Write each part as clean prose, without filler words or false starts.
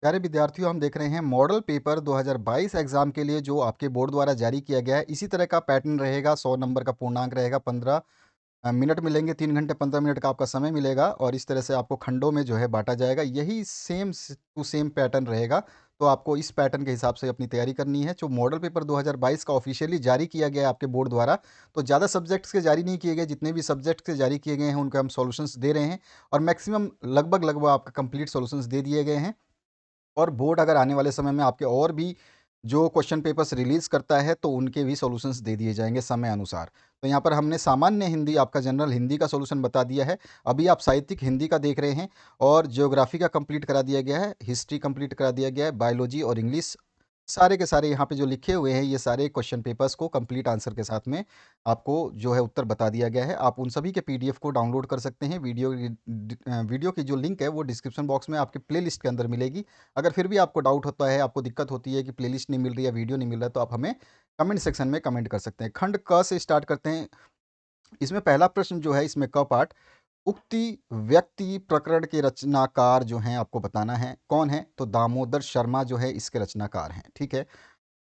प्यारे विद्यार्थियों, हम देख रहे हैं मॉडल पेपर 2022 एग्जाम के लिए जो आपके बोर्ड द्वारा जारी किया गया है। इसी तरह का पैटर्न रहेगा। 100 नंबर का पूर्णांक रहेगा। 15 मिनट मिलेंगे। 3 घंटे 15 मिनट का आपका समय मिलेगा और इस तरह से आपको खंडों में जो है बांटा जाएगा। यही सेम टू सेम पैटर्न रहेगा। तो आपको इस पैटर्न के हिसाब से अपनी तैयारी करनी है। जो मॉडल पेपर 2022 का ऑफिशियली जारी किया गया है आपके बोर्ड द्वारा, तो ज़्यादा सब्जेक्ट्स के जारी नहीं किए गए। जितने भी सब्जेक्ट्स के जारी किए गए हैं उनके हम सॉल्यूशंस दे रहे हैं और मैक्सिमम लगभग लगभग आपका कंप्लीट सॉल्यूशंस दे दिए गए हैं। और बोर्ड अगर आने वाले समय में आपके और भी जो क्वेश्चन पेपर्स रिलीज़ करता है तो उनके भी सॉल्यूशंस दे दिए जाएंगे समय अनुसार। तो यहाँ पर हमने सामान्य हिंदी, आपका जनरल हिंदी का सॉल्यूशन बता दिया है। अभी आप साहित्यिक हिंदी का देख रहे हैं और ज्योग्राफी का कंप्लीट करा दिया गया है, हिस्ट्री कंप्लीट करा दिया गया है, बायोलॉजी और इंग्लिश सारे के सारे यहाँ पे जो लिखे हुए हैं ये सारे क्वेश्चन पेपर्स को कंप्लीट आंसर के साथ में आपको जो है उत्तर बता दिया गया है। आप उन सभी के पीडीएफ को डाउनलोड कर सकते हैं। वीडियो की जो लिंक है वो डिस्क्रिप्शन बॉक्स में आपके प्लेलिस्ट के अंदर मिलेगी। अगर फिर भी आपको डाउट होता है, आपको दिक्कत होती है कि प्लेलिस्ट नहीं मिल रही है, वीडियो नहीं मिल रहा है, तो आप हमें कमेंट सेक्शन में कमेंट कर सकते हैं। खंड क से स्टार्ट करते हैं। इसमें पहला प्रश्न जो है, इसमें क पार्ट, उक्ति व्यक्ति प्रकरण के रचनाकार जो हैं आपको बताना है। कौन है? तो दामोदर शर्मा जो है इसके रचनाकार हैं। ठीक है।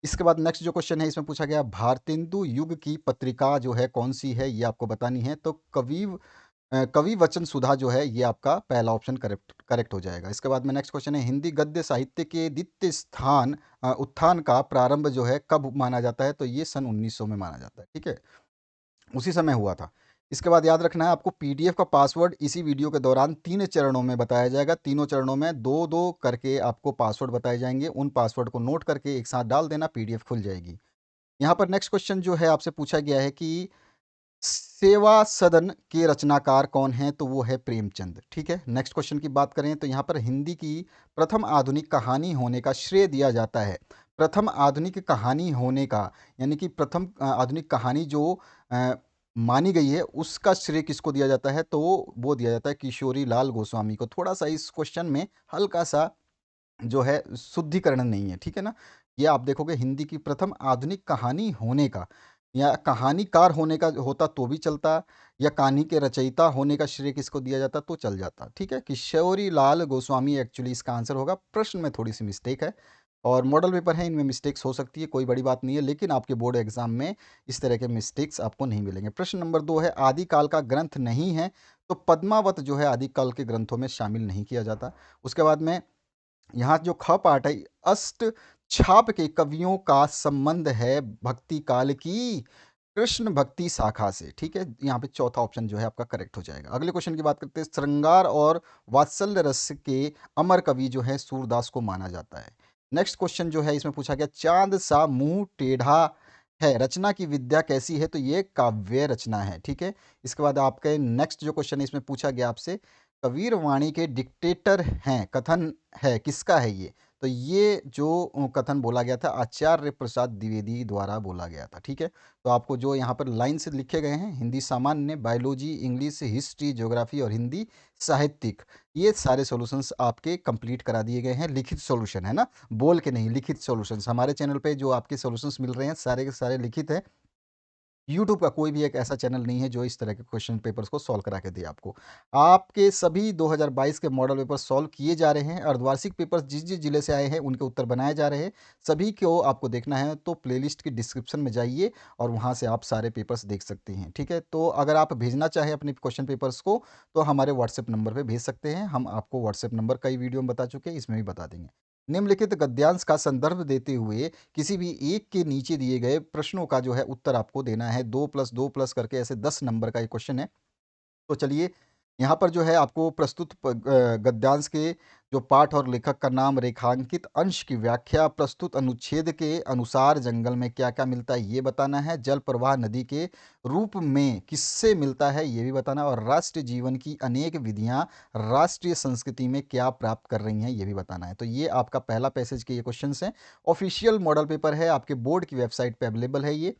इसके बाद नेक्स्ट जो क्वेश्चन है इसमें पूछा गया, भारतेंदु युग की पत्रिका जो है कौन सी है, ये आपको बतानी है। तो कवि वचन सुधा जो है ये आपका पहला ऑप्शन करेक्ट करेक्ट हो जाएगा। इसके बाद में नेक्स्ट क्वेश्चन है, हिंदी गद्य साहित्य के द्वितीय उत्थान का प्रारंभ जो है कब माना जाता है। तो ये सन 1900 में माना जाता है। ठीक है, उसी समय हुआ था। इसके बाद याद रखना है आपको, पीडीएफ का पासवर्ड इसी वीडियो के दौरान 3 चरणों में बताया जाएगा। तीनों चरणों में 2-2 करके आपको पासवर्ड बताए जाएंगे। उन पासवर्ड को नोट करके एक साथ डाल देना, पीडीएफ खुल जाएगी। यहाँ पर नेक्स्ट क्वेश्चन जो है आपसे पूछा गया है कि सेवा सदन के रचनाकार कौन है। तो वो है प्रेमचंद। ठीक है। नेक्स्ट क्वेश्चन की बात करें तो यहाँ पर हिंदी की प्रथम आधुनिक कहानी होने का श्रेय दिया जाता है। प्रथम आधुनिक कहानी होने का, यानी कि प्रथम आधुनिक कहानी जो अ, मानी गई है उसका श्रेय किसको दिया जाता है। तो वो दिया जाता है किशोरी लाल गोस्वामी को। थोड़ा सा इस क्वेश्चन में हल्का सा जो है शुद्धिकरण नहीं है। ठीक है ना। ये आप देखोगे, हिंदी की प्रथम आधुनिक कहानी होने का या कहानीकार होने का होता तो भी चलता, या कहानी के रचयिता होने का श्रेय किसको दिया जाता तो चल जाता। ठीक है, किशोरी लाल गोस्वामी एक्चुअली इसका आंसर होगा। प्रश्न में थोड़ी सी मिस्टेक है और मॉडल पेपर है, इनमें मिस्टेक्स हो सकती है, कोई बड़ी बात नहीं है, लेकिन आपके बोर्ड एग्जाम में इस तरह के मिस्टेक्स आपको नहीं मिलेंगे। प्रश्न नंबर 2 है, आदिकाल का ग्रंथ नहीं है तो पद्मावत जो है आदिकाल के ग्रंथों में शामिल नहीं किया जाता। उसके बाद में यहाँ जो ख पाठ है, अष्ट छाप के कवियों का संबंध है भक्ति काल की कृष्ण भक्ति शाखा से। ठीक है, यहाँ पे चौथा ऑप्शन जो है आपका करेक्ट हो जाएगा। अगले क्वेश्चन की बात करते हैं, श्रृंगार और वात्सल्य रस के अमर कवि जो है सूरदास को माना जाता है। नेक्स्ट क्वेश्चन जो है इसमें पूछा गया, चांद सा मुंह टेढ़ा है रचना की विद्या कैसी है। तो ये काव्य रचना है। ठीक है। इसके बाद आपके नेक्स्ट जो क्वेश्चन है इसमें पूछा गया आपसे, कबीर वाणी के डिक्टेटर हैं कथन है किसका है ये। तो ये जो कथन बोला गया था आचार्य प्रसाद द्विवेदी द्वारा बोला गया था। ठीक है। तो आपको जो यहाँ पर लाइन से लिखे गए हैं, हिंदी सामान्य, बायोलॉजी, इंग्लिश, हिस्ट्री, ज्योग्राफी और हिंदी साहित्यिक, ये सारे सॉल्यूशंस आपके कंप्लीट करा दिए गए हैं। लिखित सॉल्यूशन है ना, बोल के नहीं, लिखित सॉल्यूशंस। हमारे चैनल पे जो आपके सॉल्यूशंस मिल रहे हैं सारे के सारे लिखित है। यूट्यूब का कोई भी एक ऐसा चैनल नहीं है जो इस तरह के क्वेश्चन पेपर्स को सॉल्व करा के दे आपको। आपके सभी 2022 के मॉडल पेपर सॉल्व किए जा रहे हैं। अर्धवार्षिक पेपर्स जिस जिस जिले से आए हैं उनके उत्तर बनाए जा रहे हैं। सभी को आपको देखना है तो प्लेलिस्ट की डिस्क्रिप्शन में जाइए और वहाँ से आप सारे पेपर्स देख सकते हैं। ठीक है। तो अगर आप भेजना चाहें अपने क्वेश्चन पेपर्स को तो हमारे व्हाट्सएप नंबर पर भेज सकते हैं। हम आपको व्हाट्सएप नंबर कई वीडियो में बता चुके हैं, इसमें भी बता देंगे। निम्नलिखित गद्यांश का संदर्भ देते हुए किसी भी एक के नीचे दिए गए प्रश्नों का जो है उत्तर आपको देना है। 2+2+ करके ऐसे 10 नंबर का एक क्वेश्चन है। तो चलिए, यहाँ पर जो है आपको प्रस्तुत गद्यांश के जो पाठ और लेखक का नाम, रेखांकित अंश की व्याख्या, प्रस्तुत अनुच्छेद के अनुसार जंगल में क्या क्या मिलता है ये बताना है, जल प्रवाह नदी के रूप में किससे मिलता है ये भी बताना, और राष्ट्रीय जीवन की अनेक विधियां राष्ट्रीय संस्कृति में क्या प्राप्त कर रही हैं ये भी बताना है। तो ये आपका पहला पैसेज के ये क्वेश्चन है। ऑफिशियल मॉडल पेपर है, आपके बोर्ड की वेबसाइट पर अवेलेबल है ये।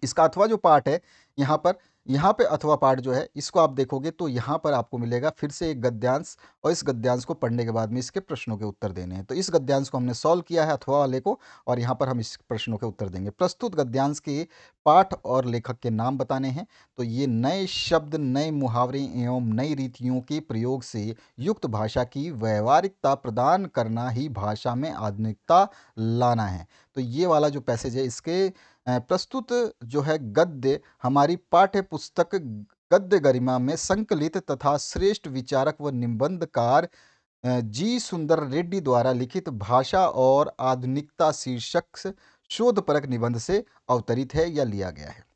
इसका अथवा जो पार्ट है यहाँ पर, यहाँ पे अथवा पाठ जो है इसको आप देखोगे तो यहाँ पर आपको मिलेगा फिर से एक गद्यांश, और इस गद्यांश को पढ़ने के बाद में इसके प्रश्नों के उत्तर देने हैं। तो इस गद्यांश को हमने सॉल्व किया है अथवा वाले को, और यहाँ पर हम इस प्रश्नों के उत्तर देंगे। प्रस्तुत गद्यांश के पाठ और लेखक के नाम बताने हैं। तो ये नए शब्द, नए मुहावरे एवं नई रीतियों के प्रयोग से युक्त भाषा की व्यवहारिकता प्रदान करना ही भाषा में आधुनिकता लाना है। तो ये वाला जो पैसेज है इसके प्रस्तुत जो है गद्य हमारी पाठ्य पुस्तक गद्य गरिमा में संकलित तथा श्रेष्ठ विचारक व निबंधकार जी सुंदर रेड्डी द्वारा लिखित भाषा और आधुनिकता शीर्षक से शोधपरक निबंध से अवतरित है या लिया गया है।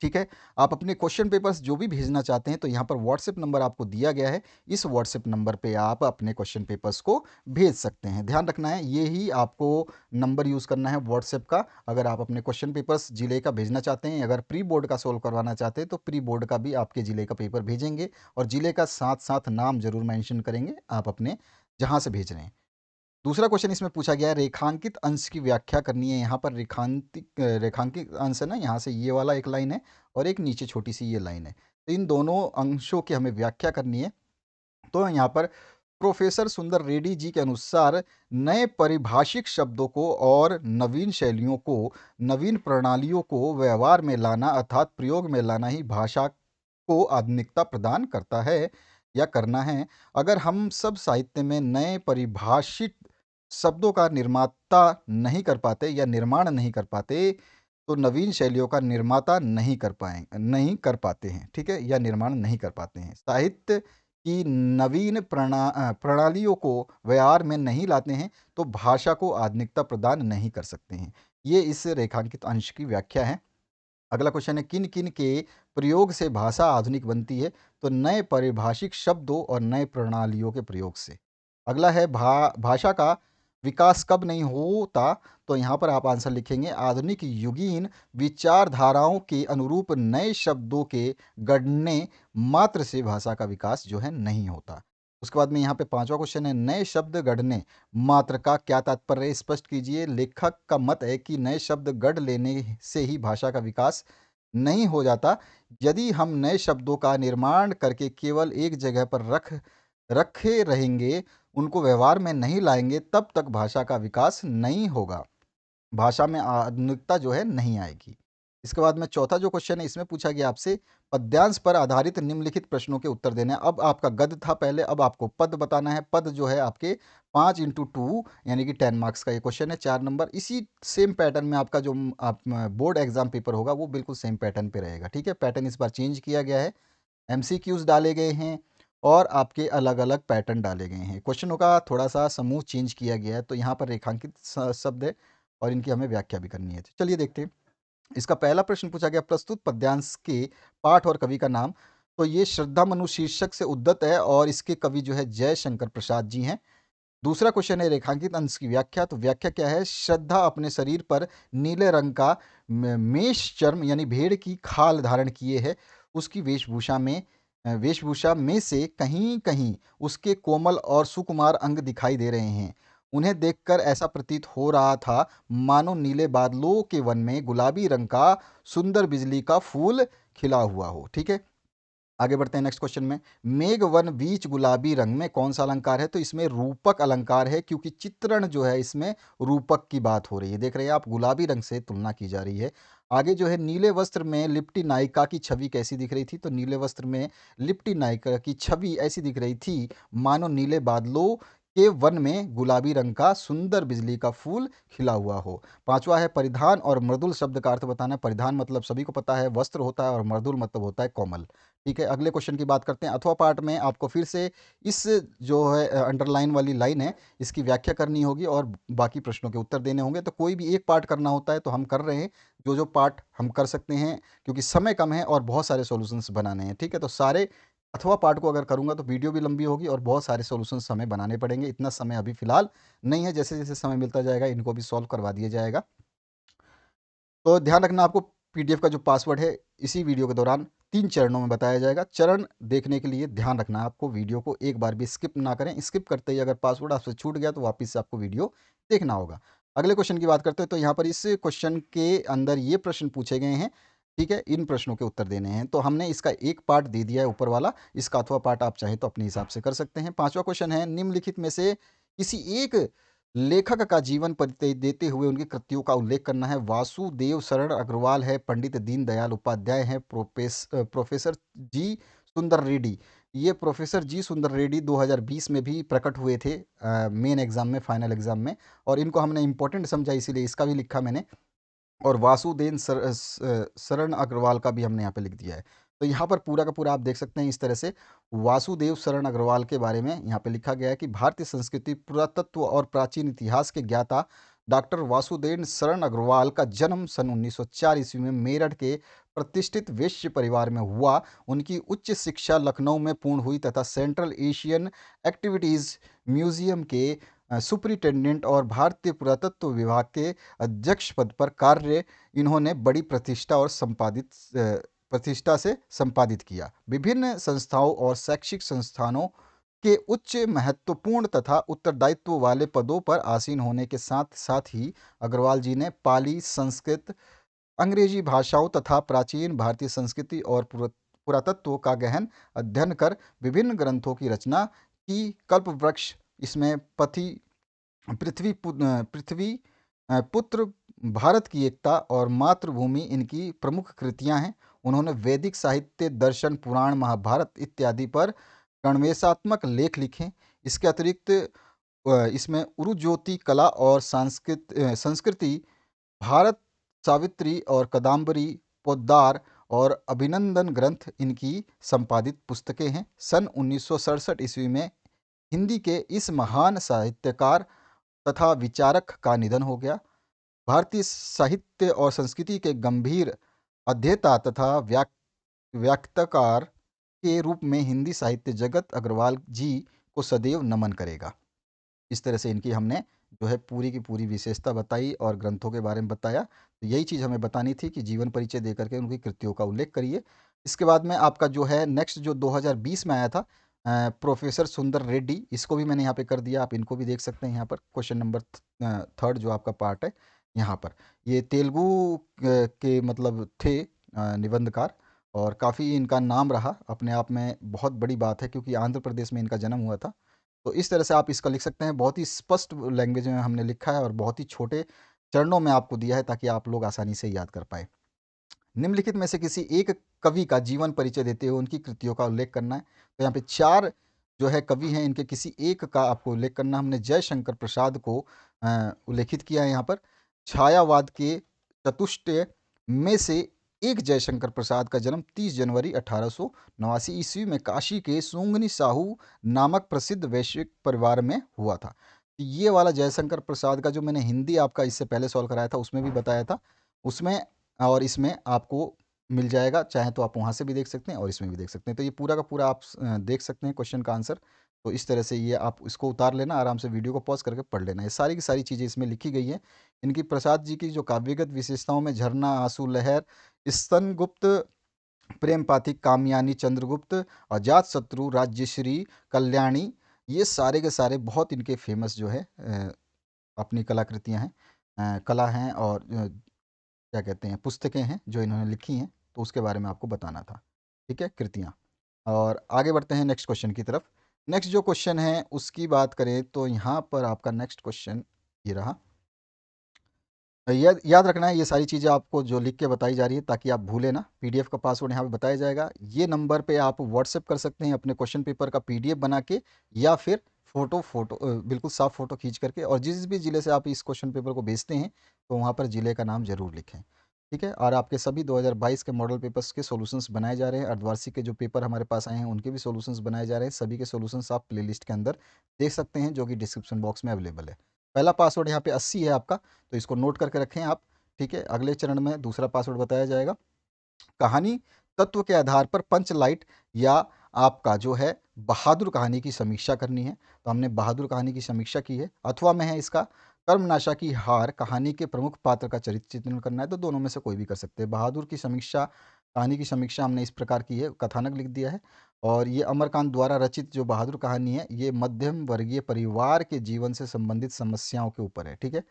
ठीक है, आप अपने क्वेश्चन पेपर्स जो भी भेजना चाहते हैं तो यहाँ पर व्हाट्सएप नंबर आपको दिया गया है। इस व्हाट्सएप नंबर पे आप अपने क्वेश्चन पेपर्स को भेज सकते हैं। ध्यान रखना है, ये ही आपको नंबर यूज़ करना है व्हाट्सएप का। अगर आप अपने क्वेश्चन पेपर्स जिले का भेजना चाहते हैं, अगर प्री बोर्ड का सोल्व करवाना चाहते हैं तो प्री बोर्ड का भी आपके ज़िले का पेपर भेजेंगे, और ज़िले का साथ साथ नाम ज़रूर मैंशन करेंगे आप अपने जहाँ से भेज रहे हैं। दूसरा क्वेश्चन इसमें पूछा गया है, रेखांकित अंश की व्याख्या करनी है। यहाँ पर रेखांकित अंश है ना, यहाँ से ये वाला एक लाइन है और एक नीचे छोटी सी ये लाइन है। तो इन दोनों अंशों की हमें व्याख्या करनी है। तो यहाँ पर प्रोफेसर सुंदर रेड्डी जी के अनुसार नए परिभाषिक शब्दों को और नवीन शैलियों को, नवीन प्रणालियों को व्यवहार में लाना अर्थात प्रयोग में लाना ही भाषा को आधुनिकता प्रदान करता है या करना है। अगर हम सब साहित्य में नए परिभाषित शब्दों का निर्माता नहीं कर पाते या निर्माण नहीं कर पाते, तो नवीन शैलियों का निर्माता नहीं कर पाते हैं, ठीक है? या निर्माण नहीं कर पाते हैं। साहित्य की नवीन प्रणालियों को व्यवहार में नहीं लाते हैं, तो भाषा को आधुनिकता प्रदान नहीं कर सकते हैं। ये इस रेखांकित अंश की व्याख्या है। अगला क्वेश्चन है, किन किन के प्रयोग से भाषा आधुनिक बनती है? तो नए पारिभाषिक शब्दों और नए प्रणालियों के प्रयोग से। अगला है, भाषा का विकास कब नहीं होता? तो यहाँ पर आप आंसर लिखेंगे, आधुनिक युगीन विचारधाराओं के अनुरूप नए शब्दों के गढ़ने मात्र से भाषा का विकास जो है नहीं होता। उसके बाद में यहाँ पे पांचवा क्वेश्चन है, नए शब्द गढ़ने मात्र का क्या तात्पर्य है? स्पष्ट कीजिए। लेखक का मत है कि नए शब्द गढ़ लेने से ही भाषा का विकास नहीं हो जाता। यदि हम नए शब्दों का निर्माण करके केवल एक जगह पर रखे रहेंगे, उनको व्यवहार में नहीं लाएंगे, तब तक भाषा का विकास नहीं होगा, भाषा में आधुनिकता जो है नहीं आएगी। इसके बाद में चौथा जो क्वेश्चन है इसमें पूछा गया आपसे, पद्यांश पर आधारित निम्नलिखित प्रश्नों के उत्तर देने हैं। अब आपका गद्य था पहले, अब आपको पद बताना है। पद जो है आपके 5x2 यानी कि 10 मार्क्स का ये क्वेश्चन है, 4 नंबर। इसी सेम पैटर्न में आपका जो आप बोर्ड एग्जाम पेपर होगा वो बिल्कुल सेम पैटर्न पे रहेगा, ठीक है? पैटर्न इस बार चेंज किया गया है, एमसीक्यूज डाले गए हैं और आपके अलग अलग पैटर्न डाले गए हैं। क्वेश्चनों का थोड़ा सा समूह चेंज किया गया है। तो यहाँ पर रेखांकित शब्द है और इनकी हमें व्याख्या भी करनी है। तो चलिए देखते हैं। इसका पहला प्रश्न पूछा गया, प्रस्तुत पद्यांश के पाठ और कवि का नाम। तो ये श्रद्धा मनु शीर्षक से उद्धत है और इसके कवि जो है जयशंकर प्रसाद जी हैं। दूसरा क्वेश्चन है, रेखांकित अंश की व्याख्या। तो व्याख्या क्या है? श्रद्धा अपने शरीर पर नीले रंग का मेष चर्म यानी भेड़ की खाल धारण किए है। उसकी वेशभूषा में से कहीं कहीं उसके कोमल और सुकुमार अंग दिखाई दे रहे हैं। उन्हें देखकर ऐसा प्रतीत हो रहा था मानो नीले बादलों के वन में गुलाबी रंग का सुंदर बिजली का फूल खिला हुआ हो। ठीक है, आगे बढ़ते हैं नेक्स्ट क्वेश्चन में। मेघ वन बीच गुलाबी रंग में कौन सा अलंकार है? तो इसमें रूपक अलंकार है, क्योंकि चित्रण जो है इसमें रूपक की बात हो रही है। देख रहे हैं आप, गुलाबी रंग से तुलना की जा रही है। आगे जो है, नीले वस्त्र में लिपटी नायिका की छवि कैसी दिख रही थी? तो नीले वस्त्र में लिपटी नायिका की छवि ऐसी दिख रही थी मानो नीले बादलों के वन में गुलाबी रंग का सुंदर बिजली का फूल खिला हुआ हो। पांचवा है, परिधान और मृदुल शब्द का अर्थ बताना है। परिधान मतलब सभी को पता है वस्त्र होता है, और मृदुल मतलब होता है कोमल। ठीक है, अगले क्वेश्चन की बात करते हैं। अथवा पार्ट में आपको फिर से इस जो है अंडरलाइन वाली लाइन है इसकी व्याख्या करनी होगी और बाकी प्रश्नों के उत्तर देने होंगे। तो कोई भी एक पार्ट करना होता है तो हम कर रहे हैं, जो जो पार्ट हम कर सकते हैं, क्योंकि समय कम है और बहुत सारे सॉल्यूशंस बनाने हैं। ठीक है, तो सारे अथवा पार्ट को अगर करूंगा तो वीडियो भी लंबी होगी और बहुत सारे सॉल्यूशंस हमें बनाने पड़ेंगे। इतना समय अभी फिलहाल नहीं है, जैसे जैसे समय मिलता जाएगा इनको भी सॉल्व करवा दिया जाएगा। तो ध्यान रखना, आपको पीडीएफ का जो पासवर्ड है इसी वीडियो के दौरान 3 चरणों में बताया जाएगा। चरण देखने के लिए ध्यान रखना है, आपको वीडियो को एक बार भी स्किप ना करें। स्किप करते ही अगर पासवर्ड आपसे छूट गया तो वापस से आपको वीडियो देखना होगा। अगले क्वेश्चन की बात करते हैं। तो यहाँ पर इस क्वेश्चन के अंदर ये प्रश्न पूछे गए हैं, ठीक है, इन प्रश्नों के उत्तर देने हैं। तो हमने इसका एक पार्ट दे दिया है ऊपर वाला, इसका अथवा पार्ट आप चाहें तो अपने हिसाब से कर सकते हैं। 5वां क्वेश्चन है, निम्नलिखित में से किसी एक लेखक का जीवन परिचय देते हुए उनकी कृतियों का उल्लेख करना है। वासुदेव शरण अग्रवाल है, पंडित दीनदयाल उपाध्याय हैं, प्रोफेसर जी सुंदर रेड्डी। ये प्रोफेसर जी सुंदर रेड्डी 2020 में भी प्रकट हुए थे मेन एग्जाम में, फाइनल एग्जाम में, और इनको हमने इंपॉर्टेंट समझा इसीलिए इसका भी लिखा मैंने। और शरण अग्रवाल का भी हमने यहाँ पे लिख दिया है। तो यहाँ पर पूरा का पूरा आप देख सकते हैं इस तरह से वासुदेव शरण अग्रवाल के बारे में यहाँ पे लिखा गया है कि भारतीय संस्कृति, पुरातत्व और प्राचीन इतिहास के ज्ञाता डॉक्टर वासुदेव शरण अग्रवाल का जन्म सन 1904 ईस्वी में मेरठ के प्रतिष्ठित वैश्य परिवार में हुआ। उनकी उच्च शिक्षा लखनऊ में पूर्ण हुई तथा सेंट्रल एशियन एक्टिविटीज़ म्यूजियम के सुपरिटेंडेंट और भारतीय पुरातत्व विभाग के अध्यक्ष पद पर कार्य इन्होंने बड़ी प्रतिष्ठा से संपादित किया। विभिन्न संस्थाओं और शैक्षिक संस्थानों के उच्च महत्वपूर्ण तथा उत्तरदायित्व वाले पदों पर आसीन होने के साथ साथ ही अग्रवाल जी ने पाली, संस्कृत, अंग्रेजी भाषाओं तथा प्राचीन भारतीय संस्कृति और पुरातत्व का गहन अध्ययन कर विभिन्न ग्रंथों की रचना की। कल्पवृक्ष इसमें पृथ्वी पुत्र, भारत की एकता और मातृभूमि इनकी प्रमुख कृतियां हैं। उन्होंने वैदिक साहित्य, दर्शन, पुराण, महाभारत इत्यादि पर गणवेशात्मक लेख लिखे। इसके अतिरिक्त इसमें उरुज्योति कला और संस्कृति, भारत, सावित्री और कदम्बरी, पोद्दार और अभिनंदन ग्रंथ इनकी संपादित पुस्तकें हैं। सन 1967 ईस्वी में हिंदी के इस महान साहित्यकार तथा विचारक का निधन हो गया। भारतीय साहित्य और संस्कृति के गंभीर अध्येता तथा व्याख्याताकार के रूप में हिंदी साहित्य जगत अग्रवाल जी को सदैव नमन करेगा। इस तरह से इनकी हमने जो है पूरी की पूरी विशेषता बताई और ग्रंथों के बारे में बताया। तो यही चीज़ हमें बतानी थी कि जीवन परिचय दे करके उनकी कृतियों का उल्लेख करिए। इसके बाद में आपका जो है नेक्स्ट जो 2020 में आया था प्रोफेसर सुंदर रेड्डी, इसको भी मैंने यहाँ पे कर दिया। आप इनको भी देख सकते हैं यहाँ पर, क्वेश्चन नंबर थर्ड जो आपका पार्ट है यहाँ पर। ये तेलुगु के मतलब थे निबंधकार, और काफ़ी इनका नाम रहा अपने आप में, बहुत बड़ी बात है क्योंकि आंध्र प्रदेश में इनका जन्म हुआ था। तो इस तरह से आप इसका लिख सकते हैं। बहुत ही स्पष्ट लैंग्वेज में हमने लिखा है और बहुत ही छोटे चरणों में आपको दिया है ताकि आप लोग आसानी से याद कर पाए। निम्नलिखित में से किसी एक कवि का जीवन परिचय देते हुए उनकी कृतियों का उल्लेख करना है। तो यहाँ पे 4 जो है कवि हैं, इनके किसी एक का आपको उल्लेख करना। हमने जयशंकर प्रसाद को उल्लेखित किया है यहाँ पर। छायावाद के चतुष्टय में से एक जयशंकर प्रसाद का जन्म 30 जनवरी 1889 ईस्वी में काशी के सुंगनी साहू नामक प्रसिद्ध वैश्विक परिवार में हुआ था। तो ये वाला जयशंकर प्रसाद का जो मैंने हिंदी आपका इससे पहले सॉल्व कराया था उसमें भी बताया था, उसमें और इसमें आपको मिल जाएगा। चाहे तो आप वहाँ से भी देख सकते हैं और इसमें भी देख सकते हैं। तो ये पूरा का पूरा आप देख सकते हैं क्वेश्चन का आंसर। तो इस तरह से ये आप इसको उतार लेना, आराम से वीडियो को पॉज करके पढ़ लेना। ये सारी की सारी चीज़ें इसमें लिखी गई हैं। इनकी प्रसाद जी की जो काव्यगत विशेषताओं में झरना, आंसू लहर, स्तनगुप्त, प्रेम पाथिक, कामयानी, चंद्रगुप्त, अजातशत्रु, राज्यश्री, कल्याणी, ये सारे के सारे बहुत इनके फेमस जो है अपनी कलाकृतियाँ हैं, कला हैं और क्या कहते हैं पुस्तकें हैं जो इन्होंने लिखी हैं। तो उसके बारे में आपको बताना था। ठीक है, कृतियाँ। और आगे बढ़ते हैं नेक्स्ट क्वेश्चन की तरफ। नेक्स्ट जो क्वेश्चन है उसकी बात करें तो यहाँ पर आपका नेक्स्ट क्वेश्चन ये रहा। याद याद रखना है ये सारी चीज़ें आपको जो लिख के बताई जा रही है ताकि आप भूलें ना। पीडीएफ का पासवर्ड यहाँ पे बताया जाएगा। ये नंबर पे आप व्हाट्सएप कर सकते हैं अपने क्वेश्चन पेपर का पीडीएफ बना के, या फिर फोटो बिल्कुल साफ फोटो खींच करके। और जिस भी ज़िले से आप इस क्वेश्चन पेपर को भेजते हैं तो वहाँ पर ज़िले का नाम ज़रूर लिखें। ठीक है, और आपके सभी 2022 के मॉडल पेपर्स के सॉल्यूशंस बनाए जा रहे हैं। अर्धवार्षिक के जो पेपर हमारे पास आए हैं उनके भी सॉल्यूशंस बनाए जा रहे हैं। सभी के सॉल्यूशंस आप प्लेलिस्ट के अंदर देख सकते हैं जो कि डिस्क्रिप्शन बॉक्स में अवेलेबल है। पहला पासवर्ड यहाँ पे 80 है आपका, तो इसको नोट करके रखें आप। ठीक है, अगले चरण में दूसरा पासवर्ड बताया जाएगा। कहानी तत्व के आधार पर पंच लाइट या आपका जो है बहादुर कहानी की समीक्षा करनी है। तो हमने बहादुर कहानी की समीक्षा की है। अथवा में है इसका कर्मनाशा की हार, कहानी के प्रमुख पात्र का चरित्र चित्रण करना है। तो दोनों में से कोई भी कर सकते हैं। बहादुर की समीक्षा, कहानी की समीक्षा हमने इस प्रकार की है, कथानक लिख दिया है। और ये अमरकांत द्वारा रचित जो बहादुर कहानी है ये मध्यम वर्गीय परिवार के जीवन से संबंधित समस्याओं के ऊपर है। ठीक है,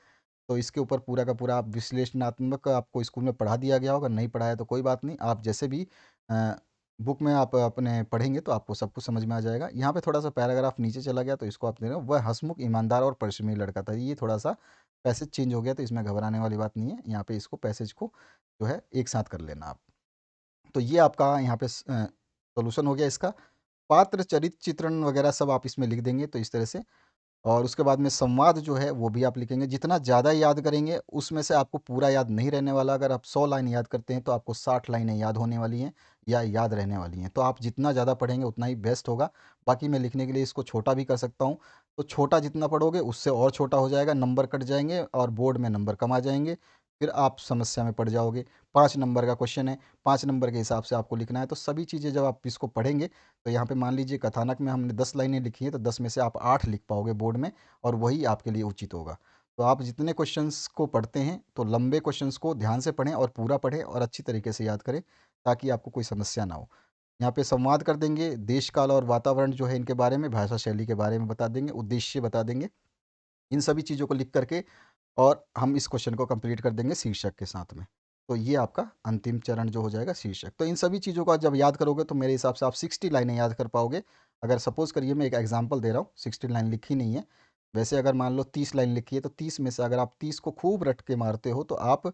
तो इसके ऊपर पूरा का पूरा आप विश्लेषणात्मक आपको स्कूल में पढ़ा दिया गया होगा, नहीं पढ़ाया तो कोई बात नहीं, आप जैसे भी बुक में आप अपने पढ़ेंगे तो आपको सब कुछ समझ में आ जाएगा। यहाँ पे थोड़ा सा पैराग्राफ नीचे चला गया तो इसको आप दे रहे हो, वह हंसमुख, ईमानदार और परिश्रमी लड़का था। ये थोड़ा सा पैसेज चेंज हो गया तो इसमें घबराने वाली बात नहीं है, यहाँ पे इसको पैसेज को जो है एक साथ कर लेना आप। तो ये आपका यहाँ पे सोल्यूशन हो गया इसका। पात्र, चरित्र, चित्रण वगैरह सब आप इसमें लिख देंगे तो इस तरह से। और उसके बाद में संवाद जो है वो भी आप लिखेंगे। जितना ज़्यादा याद करेंगे उसमें से आपको पूरा याद नहीं रहने वाला। अगर आप 100 लाइन याद करते हैं तो आपको 60 लाइनें याद होने वाली हैं या याद रहने वाली हैं। तो आप जितना ज़्यादा पढ़ेंगे उतना ही बेस्ट होगा। बाकी मैं लिखने के लिए इसको छोटा भी कर सकता हूँ, तो छोटा जितना पढ़ोगे उससे और छोटा हो जाएगा, नंबर कट जाएंगे और बोर्ड में नंबर कम आ जाएंगे, फिर आप समस्या में पड़ जाओगे। 5 नंबर का क्वेश्चन है, 5 नंबर के हिसाब से आपको लिखना है। तो सभी चीज़ें जब आप इसको पढ़ेंगे तो यहाँ पे मान लीजिए कथानक में हमने 10 लाइनें लिखी हैं तो 10 में से आप 8 लिख पाओगे बोर्ड में, और वही आपके लिए उचित होगा। तो आप जितने क्वेश्चंस को पढ़ते हैं तो लंबे क्वेश्चंस को ध्यान से पढ़ें और पूरा पढ़ें और अच्छी तरीके से याद करें, ताकि आपको कोई समस्या ना हो। यहाँ पे संवाद कर देंगे, देश काल और वातावरण जो है इनके बारे में, भाषा शैली के बारे में बता देंगे, उद्देश्य बता देंगे। इन सभी चीज़ों को लिख करके और हम इस क्वेश्चन को कंप्लीट कर देंगे शीर्षक के साथ में। तो ये आपका अंतिम चरण जो हो जाएगा शीर्षक। तो इन सभी चीज़ों को जब याद करोगे तो मेरे हिसाब से आप 60 लाइनें याद कर पाओगे। अगर सपोज़ करिए मैं एक एग्जांपल दे रहा हूँ, 60 लाइन लिखी नहीं है। वैसे अगर मान लो 30 लाइन लिखी है तो 30 में से अगर आप 30 को खूब रट के मारते हो तो आप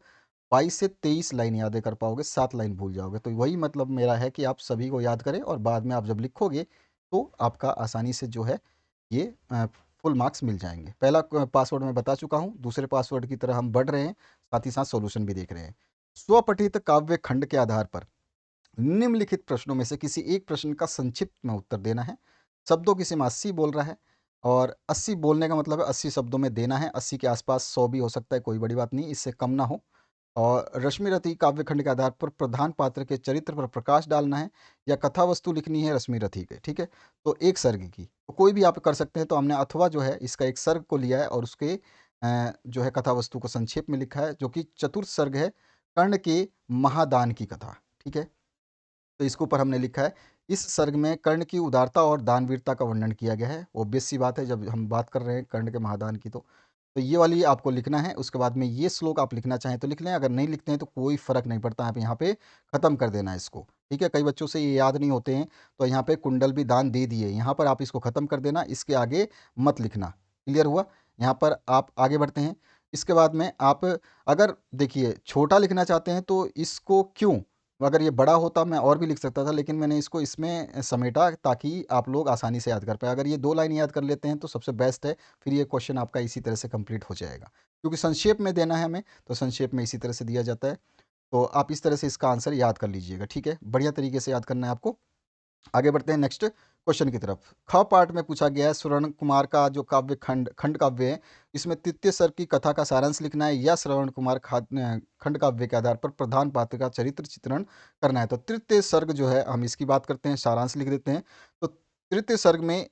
22 से 23 लाइन याद कर पाओगे, 7 लाइन भूल जाओगे। तो वही मतलब मेरा है कि आप सभी को याद करें और बाद में आप जब लिखोगे तो आपका आसानी से जो है ये फुल मार्क्स मिल जाएंगे। पहला पासवर्ड मैं बता चुका हूँ, दूसरे पासवर्ड की तरह हम बढ़ रहे हैं, साथ ही साथ सॉल्यूशन भी देख रहे हैं। स्वपठित काव्य खंड के आधार पर निम्नलिखित प्रश्नों में से किसी एक प्रश्न का संक्षिप्त में उत्तर देना है। शब्दों की सीमा 80 बोल रहा है, और 80 बोलने का मतलब है 80 शब्दों में देना है। 80 के आसपास 100 भी हो सकता है, कोई बड़ी बात नहीं, इससे कम ना हो। और रश्मिरथी काव्यखंड के आधार पर प्रधान पात्र के चरित्र पर प्रकाश डालना है, या कथा वस्तु लिखनी है रश्मिरथी के, ठीक है। तो एक सर्ग की तो कोई भी आप कर सकते हैं। तो हमने अथवा जो है इसका एक सर्ग को लिया है और उसके जो है कथा वस्तु को संक्षेप में लिखा है, जो कि चतुर्थ सर्ग है, कर्ण के महादान की कथा, ठीक है। तो इसके ऊपर हमने लिखा है, इस सर्ग में कर्ण की उदारता और दानवीरता का वर्णन किया गया है। ऑब्वियस सी बात है, जब हम बात कर रहे हैं कर्ण के महादान की, तो ये वाली आपको लिखना है। उसके बाद में ये श्लोक आप लिखना चाहें तो लिख लें, अगर नहीं लिखते हैं तो कोई फ़र्क नहीं पड़ता। आप यहाँ पे ख़त्म कर देना है इसको, ठीक है। कई बच्चों से ये याद नहीं होते हैं, तो यहाँ पे कुंडल भी दान दे दिए, यहाँ पर आप इसको ख़त्म कर देना, इसके आगे मत लिखना। क्लियर हुआ? यहाँ पर आप आगे बढ़ते हैं। इसके बाद में आप अगर देखिए छोटा लिखना चाहते हैं तो इसको क्यों, अगर ये बड़ा होता मैं और भी लिख सकता था, लेकिन मैंने इसको इसमें समेटा ताकि आप लोग आसानी से याद कर पाए। अगर ये 2 लाइन याद कर लेते हैं तो सबसे बेस्ट है, फिर ये क्वेश्चन आपका इसी तरह से कंप्लीट हो जाएगा। क्योंकि संक्षेप में देना है हमें, तो संक्षेप में इसी तरह से दिया जाता है। तो आप इस तरह से इसका आंसर याद कर लीजिएगा, ठीक है। बढ़िया तरीके से याद करना है आपको। आगे बढ़ते हैं नेक्स्ट क्वेश्चन की तरफ। ख पार्ट में पूछा गया है, श्रवण कुमार का जो काव्य खंड खंड काव्य है, इसमें तृतीय सर्ग की कथा का सारांश लिखना है, या श्रवण कुमार खंड काव्य के आधार पर प्रधान पात्र का चरित्र चित्रण करना है। तो तृतीय सर्ग जो है हम इसकी बात करते हैं, सारांश लिख देते हैं। तो तृतीय सर्ग में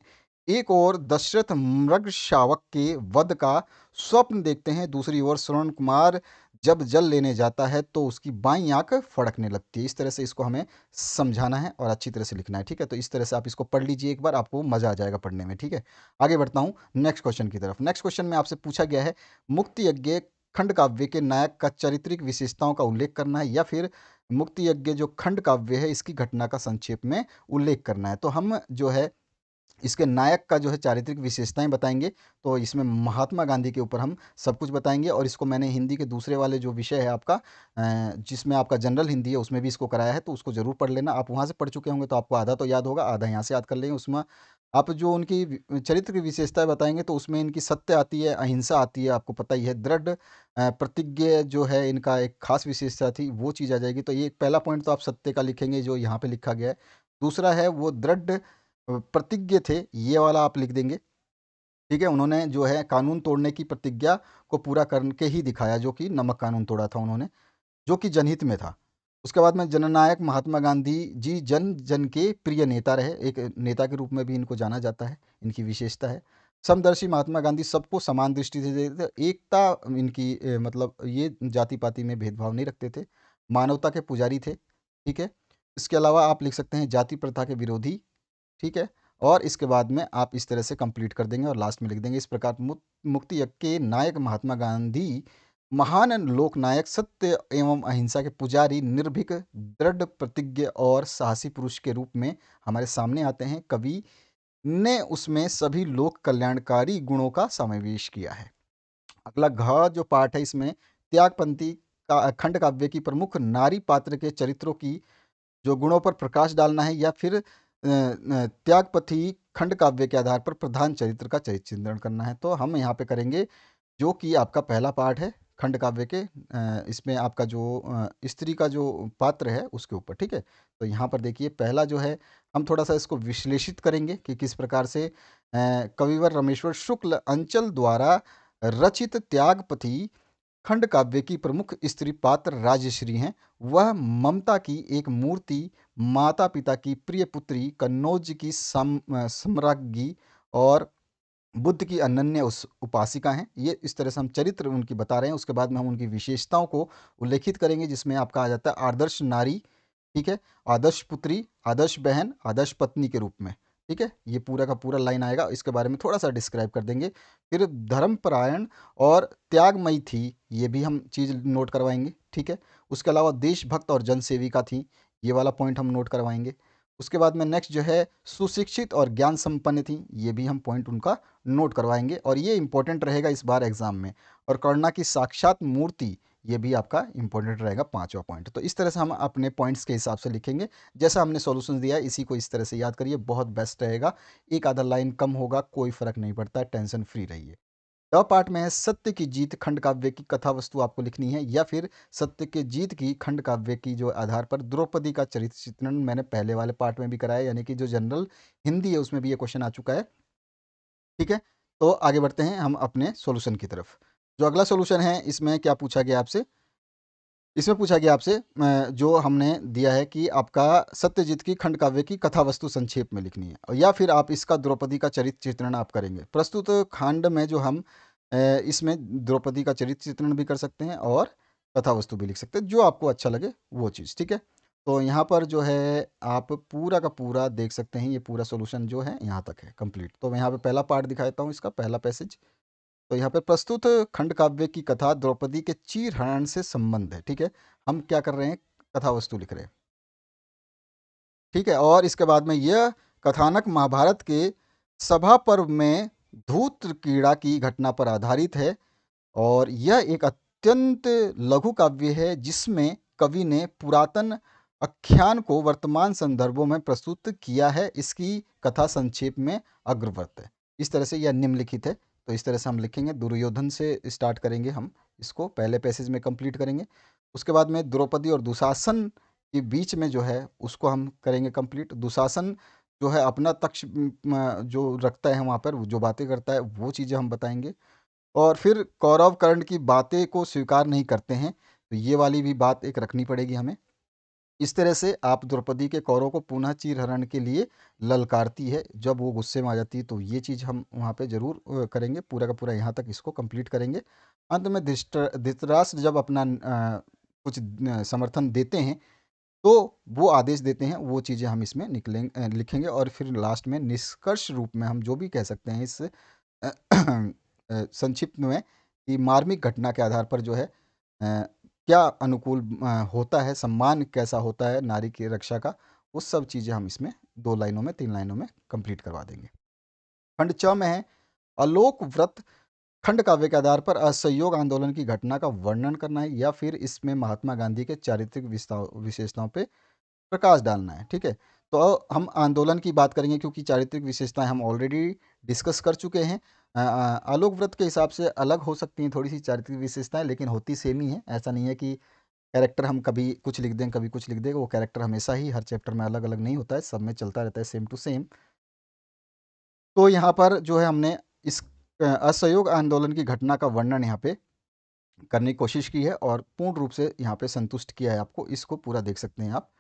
एक ओर दशरथ मृग शावक के वध का स्वप्न देखते हैं, दूसरी ओर श्रवण कुमार जब जल लेने जाता है तो उसकी बाईं आंख फड़कने लगती है। इस तरह से इसको हमें समझाना है और अच्छी तरह से लिखना है, ठीक है। तो इस तरह से आप इसको पढ़ लीजिए एक बार, आपको मज़ा आ जाएगा पढ़ने में, ठीक है। आगे बढ़ता हूँ नेक्स्ट क्वेश्चन की तरफ। नेक्स्ट क्वेश्चन में आपसे पूछा गया है, मुक्ति यज्ञ खंड काव्य के नायक का चारित्रिक विशेषताओं का उल्लेख करना है, या फिर मुक्ति यज्ञ जो खंड काव्य है इसकी घटना का संक्षेप में उल्लेख करना है। तो हम जो है इसके नायक का जो है चारित्रिक विशेषताएं बताएंगे। तो इसमें महात्मा गांधी के ऊपर हम सब कुछ बताएंगे, और इसको मैंने हिंदी के दूसरे वाले जो विषय है आपका जिसमें आपका जनरल हिंदी है उसमें भी इसको कराया है, तो उसको ज़रूर पढ़ लेना। आप वहाँ से पढ़ चुके होंगे तो आपको आधा तो याद होगा, आधा यहाँ से याद कर लेंगे। उसमें आप जो उनकी चरित्र की विशेषताएं बताएंगे तो उसमें इनकी सत्य आती है, अहिंसा आती है, आपको पता ही है, दृढ़ प्रतिज्ञ जो है इनका एक खास विशेषता थी, वो चीज़ आ जाएगी। तो ये पहला पॉइंट तो आप सत्य का लिखेंगे जो यहाँ पे लिखा गया है। दूसरा है वो दृढ़ प्रतिज्ञ थे, ये वाला आप लिख देंगे, ठीक है। उन्होंने जो है कानून तोड़ने की प्रतिज्ञा को पूरा करके ही दिखाया, जो कि नमक कानून तोड़ा था उन्होंने, जो कि जनहित में था। उसके बाद में जननायक महात्मा गांधी जी जन जन के प्रिय नेता रहे, एक नेता के रूप में भी इनको जाना जाता है, इनकी विशेषता है। समदर्शी महात्मा गांधी सबको समान दृष्टि से देखते थे, एकता इनकी मतलब ये जाति पाति में भेदभाव नहीं रखते थे, मानवता के पुजारी थे, ठीक है। इसके अलावा आप लिख सकते हैं जाति प्रथा के विरोधी, ठीक है। और इसके बाद में आप इस तरह से कंप्लीट कर देंगे और लास्ट में लिख देंगे, इस प्रकार मुक्ति यज्ञ के नायक महात्मा गांधी महान लोकनायक, सत्य एवं अहिंसा के पुजारी, निर्भीक, दृढ़ प्रतिज्ञ और साहसी पुरुष के रूप में हमारे सामने आते हैं। कवि ने उसमें सभी लोक कल्याणकारी गुणों का समावेश किया है। अगला घ जो पार्ट है, इसमें त्यागपंथी का खंड काव्य की प्रमुख नारी पात्र के चरित्रों की जो गुणों पर प्रकाश डालना है, या फिर त्यागपथी खंड काव्य के आधार पर प्रधान चरित्र का चरित्र चित्रण करना है। तो हम यहाँ पे करेंगे जो कि आपका पहला पार्ट है खंड काव्य के, इसमें आपका जो स्त्री का जो पात्र है उसके ऊपर, ठीक है। तो यहाँ पर देखिए पहला जो है, हम थोड़ा सा इसको विश्लेषित करेंगे कि किस प्रकार से कविवर रमेश्वर शुक्ल अंचल द्वारा रचित त्यागपथी खंड काव्य की प्रमुख स्त्री पात्र राजश्री हैं। वह ममता की एक मूर्ति, माता पिता की प्रिय पुत्री, कन्नौज की सम्राज्ञी और बुद्ध की अनन्य उस उपासिका हैं। ये इस तरह से हम चरित्र उनकी बता रहे हैं। उसके बाद में हम उनकी विशेषताओं को उल्लेखित करेंगे, जिसमें आपका आ जाता है आदर्श नारी, ठीक है, आदर्श पुत्री, आदर्श बहन, आदर्श पत्नी के रूप में, ठीक है। ये पूरा का पूरा लाइन आएगा, इसके बारे में थोड़ा सा डिस्क्राइब कर देंगे। फिर धर्मपरायण और त्यागमयी थी, ये भी हम चीज़ नोट करवाएंगे, ठीक है। उसके अलावा देशभक्त और जनसेविका थी, ये वाला पॉइंट हम नोट करवाएंगे। उसके बाद में नेक्स्ट जो है सुशिक्षित और ज्ञान संपन्न थी, ये भी हम पॉइंट उनका नोट करवाएंगे और ये इंपॉर्टेंट रहेगा इस बार एग्जाम में। और करुणा की साक्षात मूर्ति, ये भी आपका इंपॉर्टेंट रहेगा, पांचवा पॉइंट। तो इस तरह से हम अपने पॉइंट्स के हिसाब से लिखेंगे, जैसा हमने सॉल्यूशन दिया है इसी को इस तरह से याद करिए, बहुत बेस्ट रहेगा। एक आधा लाइन कम होगा, कोई फर्क नहीं पड़ता है, टेंशन फ्री रहिए। द पार्ट में है सत्य की जीत खंड काव्य की कथा वस्तु आपको लिखनी है, या फिर सत्य के जीत की खंड काव्य की जो आधार पर द्रौपदी का चरित्र चित्रण मैंने पहले वाले पार्ट में भी कराया, यानी कि जो जनरल हिंदी है उसमें भी ये क्वेश्चन आ चुका है, ठीक है। तो आगे बढ़ते हैं हम अपने सॉल्यूशन की तरफ। जो अगला सॉल्यूशन है, इसमें क्या पूछा गया आपसे, इसमें पूछा गया आपसे जो हमने दिया है कि आपका सत्यजीत की खंड काव्य की कथा वस्तु संक्षेप में लिखनी है, और या फिर आप इसका द्रौपदी का चरित्र चित्रण आप करेंगे। प्रस्तुत खंड में जो हम इसमें द्रौपदी का चरित्र चित्रण भी कर सकते हैं और कथा वस्तु भी लिख सकते हैं, जो आपको अच्छा लगे वो चीज़, ठीक है। तो यहाँ पर जो है आप पूरा का पूरा देख सकते हैं, ये पूरा सोल्यूशन जो है यहाँ तक है कंप्लीट। तो मैं यहाँ पे पहला पार्ट दिखा देता हूँ, इसका पहला पैसेज। तो यहाँ पे प्रस्तुत खंड काव्य की कथा द्रौपदी के चीरहरण से संबंध है, ठीक है। हम क्या कर रहे हैं, कथा वस्तु लिख रहे हैं, ठीक है। और इसके बाद में यह कथानक महाभारत के सभा पर्व में धूत कीड़ा की घटना पर आधारित है, और यह एक अत्यंत लघु काव्य है जिसमें कवि ने पुरातन आख्यान को वर्तमान संदर्भों में प्रस्तुत किया है। इसकी कथा संक्षेप में अग्रवर्त है। इस तरह से यह निम्नलिखित है। तो इस तरह से हम लिखेंगे, दुर्योधन से स्टार्ट करेंगे, हम इसको पहले पैसेज में कंप्लीट करेंगे। उसके बाद में द्रौपदी और दुशासन के बीच में जो है उसको हम करेंगे कंप्लीट। दुशासन जो है अपना तक्ष जो रखता है वहाँ पर, जो बातें करता है वो चीज़ें हम बताएंगे। और फिर कौरव कर्ण की बातें को स्वीकार नहीं करते हैं, तो ये वाली भी बात एक रखनी पड़ेगी हमें। इस तरह से आप द्रौपदी के कौरव को पुनः चीरहरण के लिए ललकारती है, जब वो गुस्से में आ जाती है, तो ये चीज़ हम वहाँ पे ज़रूर करेंगे। पूरा का पूरा यहाँ तक इसको कंप्लीट करेंगे। अंत में धृतराष्ट्र जब अपना कुछ समर्थन देते हैं, तो वो आदेश देते हैं, वो चीज़ें हम इसमें लिखेंगे। और फिर लास्ट में निष्कर्ष रूप में हम जो भी कह सकते हैं इस संक्षिप्त में, कि मार्मिक घटना के आधार पर जो है क्या अनुकूल होता है, सम्मान कैसा होता है नारी की रक्षा का, वो सब चीज़ें हम इसमें 2 लाइनों में 3 लाइनों में कंप्लीट करवा देंगे। खंड च में है आलोक व्रत खंड काव्य के आधार पर असहयोग आंदोलन की घटना का वर्णन करना है, या फिर इसमें महात्मा गांधी के चारित्रिक विशेषताओं पे प्रकाश डालना है, ठीक है। तो हम आंदोलन की बात करेंगे, क्योंकि चारित्रिक विशेषताएं हम ऑलरेडी डिस्कस कर चुके हैं। आलोक व्रत के हिसाब से अलग हो सकती हैं थोड़ी सी चारित्रिक विशेषताएं, लेकिन होती सेम ही है। ऐसा नहीं है कि कैरेक्टर हम कभी कुछ लिख दें कभी कुछ लिख दें, वो कैरेक्टर हमेशा ही हर चैप्टर में अलग अलग नहीं होता है, सब में चलता रहता है सेम टू सेम। तो यहाँ पर जो है हमने इस असहयोग आंदोलन की घटना का वर्णन यहाँ पे करने की कोशिश की है, और पूर्ण रूप से यहाँ पे संतुष्ट किया है आपको। इसको पूरा देख सकते हैं आप।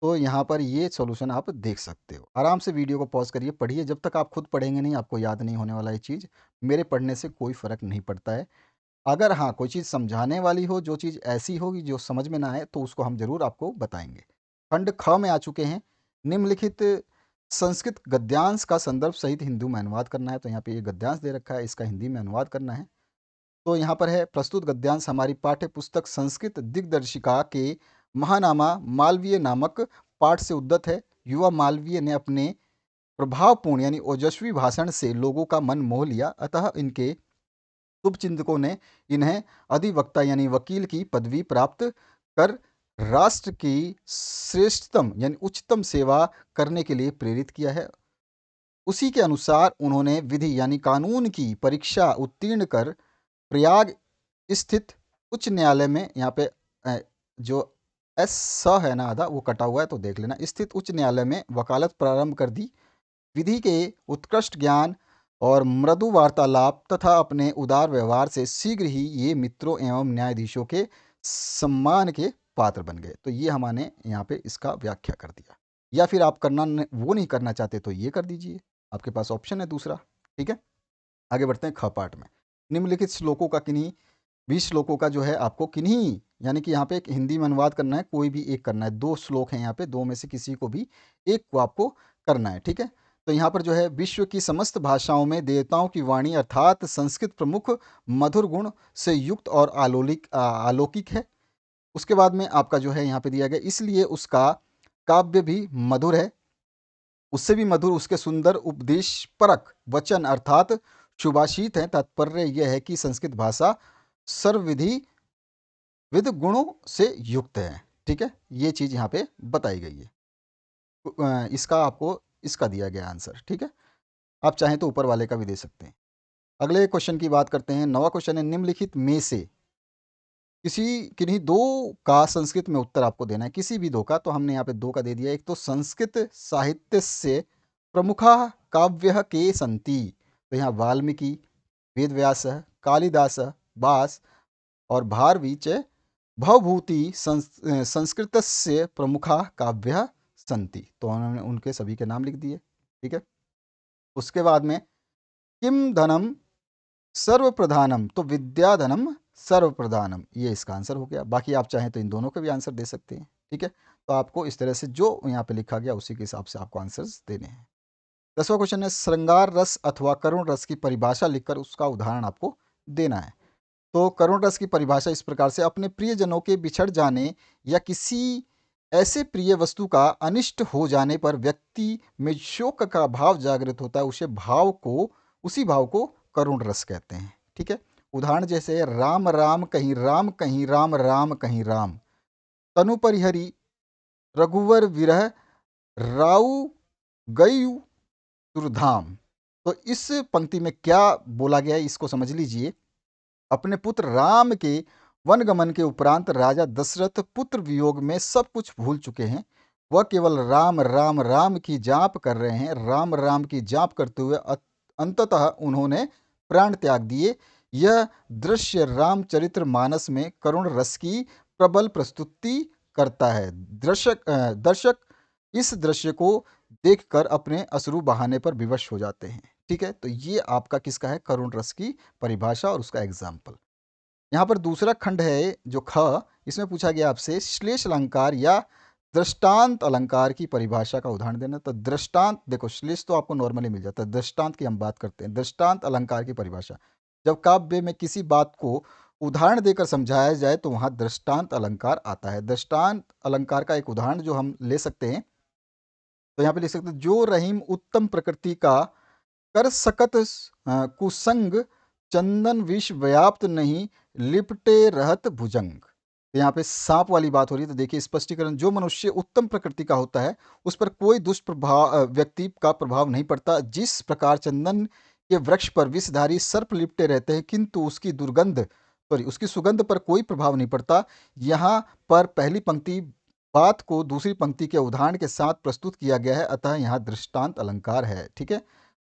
तो यहाँ पर ये सॉल्यूशन आप देख सकते हो। आराम से वीडियो को पॉज करिए, पढ़िए। जब तक आप खुद पढ़ेंगे नहीं, आपको याद नहीं होने वाला ये चीज़। मेरे पढ़ने से कोई फ़र्क नहीं पड़ता है। अगर हाँ, कोई चीज़ समझाने वाली हो, जो चीज़ ऐसी होगी जो समझ में ना आए, तो उसको हम ज़रूर आपको बताएँगे। खंड ख में आ चुके हैं। निम्नलिखित संस्कृत गद्यांश का संदर्भ सहित हिंदी में अनुवाद करना है। तो यहाँ पे ये गद्यांश दे रखा है, इसका हिंदी में अनुवाद करना है। तो यहाँ पर है, प्रस्तुत गद्यांश हमारी पाठ्य पुस्तक संस्कृत दिग्दर्शिका के महानामा मालवीय नामक पाठ से उद्धत है। युवा मालवीय ने अपने प्रभावपूर्ण यानी ओजस्वी भाषण से लोगों का मन मोह लिया, अतः इनके शुभचिंतकों ने इन्हें अधिवक्ता यानी वकील की पदवी प्राप्त कर राष्ट्र की श्रेष्ठतम यानी उच्चतम सेवा करने के लिए प्रेरित किया है। उसी के अनुसार उन्होंने विधि यानी कानून की परीक्षा उत्तीर्ण कर प्रयाग स्थित उच्च न्यायालय में, यहाँ पे जो एस स है ना आधा वो कटा हुआ है तो देख लेना, स्थित उच्च न्यायालय में वकालत प्रारंभ कर दी। विधि के उत्कृष्ट ज्ञान और मृदु वार्तालाप तथा अपने उदार व्यवहार से शीघ्र ही ये मित्रों एवं न्यायाधीशों के सम्मान के पात्र बन गए। तो ये हमने यहाँ पे इसका व्याख्या कर दिया। या फिर आप वो नहीं करना चाहते तो ये कर दीजिए, आपके पास ऑप्शन है दूसरा। ठीक है, आगे बढ़ते हैं ख पाठ में। निम्नलिखित श्लोकों का किन्हीं 20 श्लोकों का जो है आपको किन्हीं यानी कि यहाँ पे एक हिंदी में अनुवाद करना है, कोई भी एक करना है। 2 श्लोक हैं यहाँ पे, 2 में से किसी को भी एक को आपको करना है। ठीक है, तो यहाँ पर जो है, विश्व की समस्त भाषाओं में देवताओं की वाणी अर्थात संस्कृत प्रमुख मधुर गुण से युक्त और अलौकिक है। उसके बाद में आपका जो है यहाँ पे दिया गया, इसलिए उसका काव्य भी मधुर है, उससे भी मधुर उसके सुंदर उपदेश परक वचन अर्थात सुभाषित हैं। तात्पर्य यह है कि संस्कृत भाषा सर्वविधि विद गुणों से युक्त है। ठीक है, ये चीज़ यहाँ पे बताई गई है। इसका आपको इसका दिया गया आंसर। ठीक है, आप चाहें तो ऊपर वाले का भी दे सकते हैं। अगले क्वेश्चन की बात करते हैं। 9वां क्वेश्चन है, निम्नलिखित में से किन्हीं 2 का संस्कृत में उत्तर आपको देना है, किसी भी 2 का। तो हमने यहाँ पे 2 का दे दिया। एक तो संस्कृत साहित्य से प्रमुखा काव्य के संति, तो यहाँ वाल्मीकि, वेदव्यास, कालिदास, भास और भारवी च भवभूति संस्कृत से प्रमुखा काव्य संति, तो उन्होंने उनके सभी के नाम लिख दिए। ठीक है, उसके बाद में किम धनम सर्वप्रधानम, तो विद्याधनम सर्वप्रधानम, ये इसका आंसर हो गया। बाकी आप चाहें तो इन दोनों के भी आंसर दे सकते हैं। ठीक है, तो आपको इस तरह से जो यहाँ पे लिखा गया उसी के हिसाब से आपको आंसर्स देने हैं। 10वां क्वेश्चन है, श्रृंगार रस अथवा करुण रस की परिभाषा लिखकर उसका उदाहरण आपको देना है। तो करुण रस की परिभाषा इस प्रकार से, अपने प्रियजनों के बिछड़ जाने या किसी ऐसे प्रिय वस्तु का अनिष्ट हो जाने पर व्यक्ति में शोक का भाव जागृत होता है, उसी भाव को करुण रस कहते हैं। ठीक है, उदाहरण जैसे राम राम कहीं राम कहीं राम राम कहीं राम, तनु परिहरी रघुवर विरह राउ गयु सुरधाम। तो इस पंक्ति में क्या बोला गया है इसको समझ लीजिए। अपने पुत्र राम के वनगमन के उपरांत राजा दशरथ पुत्र वियोग में सब कुछ भूल चुके हैं। वह केवल राम राम राम की जाप कर रहे हैं। राम राम की जाप करते हुए अंततः उन्होंने प्राण त्याग दिए। यह दृश्य रामचरित्र मानस में करुण रस की प्रबल प्रस्तुति करता है। दर्शक इस दृश्य को देखकर अपने अश्रु बहाने पर विवश हो जाते हैं। ठीक है, तो ये आपका किसका है, करुण रस की परिभाषा और उसका एग्जाम्पल। यहाँ पर दूसरा खंड है जो ख, इसमें पूछा गया आपसे श्लेष अलंकार या दृष्टांत अलंकार की परिभाषा का उदाहरण देना। तो दृष्टांत, देखो श्लेष तो आपको नॉर्मली मिल जाता है, दृष्टांत की हम बात करते हैं। दृष्टांत अलंकार की परिभाषा, जब काव्य में किसी बात को उदाहरण देकर समझाया जाए तो वहाँ दृष्टांत अलंकार आता है। दृष्टांत अलंकार का एक उदाहरण जो हम ले सकते हैं, तो यहाँ पे लिख सकते हैं, जो रहीम उत्तम प्रकृति का कर सकत कुसंग चंदन विष व्याप्त नहीं लिपटे रहत भुजंग। तो यहाँ पे सांप वाली बात हो रही है। तो देखिए स्पष्टीकरण, जो मनुष्य उत्तम प्रकृति का होता है उस पर कोई दुष्प्रभाव व्यक्ति का प्रभाव नहीं पड़ता। जिस प्रकार चंदन के वृक्ष पर विषधारी सर्प लिपटे रहते हैं किंतु उसकी सुगंध पर कोई प्रभाव नहीं पड़ता। यहाँ पर पहली पंक्ति बात को दूसरी पंक्ति के उदाहरण के साथ प्रस्तुत किया गया है, अतः यहाँ दृष्टांत अलंकार है। ठीक है,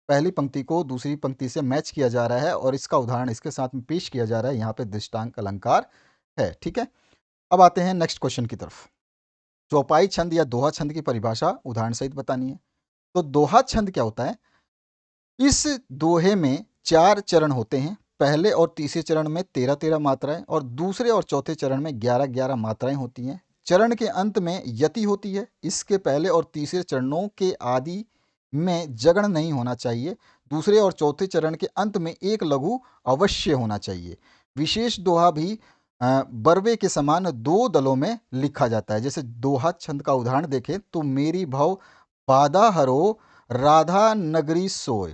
पहली पंक्ति को दूसरी पंक्ति से मैच किया जा रहा है और इसका उदाहरण इसके साथ में पेश किया जा रहा है, यहाँ पे दृष्टांत अलंकार है। ठीक है, अब आते हैं नेक्स्ट क्वेश्चन की तरफ। चौपाई छंद या दोहा छंद की परिभाषा उदाहरण सहित बतानी है। तो दोहा छंद क्या होता है, इस दोहे में 4 चरण होते हैं। पहले और तीसरे चरण में 13-13 मात्राएं और दूसरे और चौथे चरण में 11-11 मात्राएं होती हैं। चरण के अंत में यति होती है। इसके पहले और तीसरे चरणों के आदि में जगड़ नहीं होना चाहिए। दूसरे और चौथे चरण के अंत में एक लघु अवश्य होना चाहिए। विशेष दोहा भी बरवे के समान दो दलों में लिखा जाता है। जैसे दोहा छंद का उदाहरण देखें तो मेरी भव बाधा हरो राधा नगरी सोय,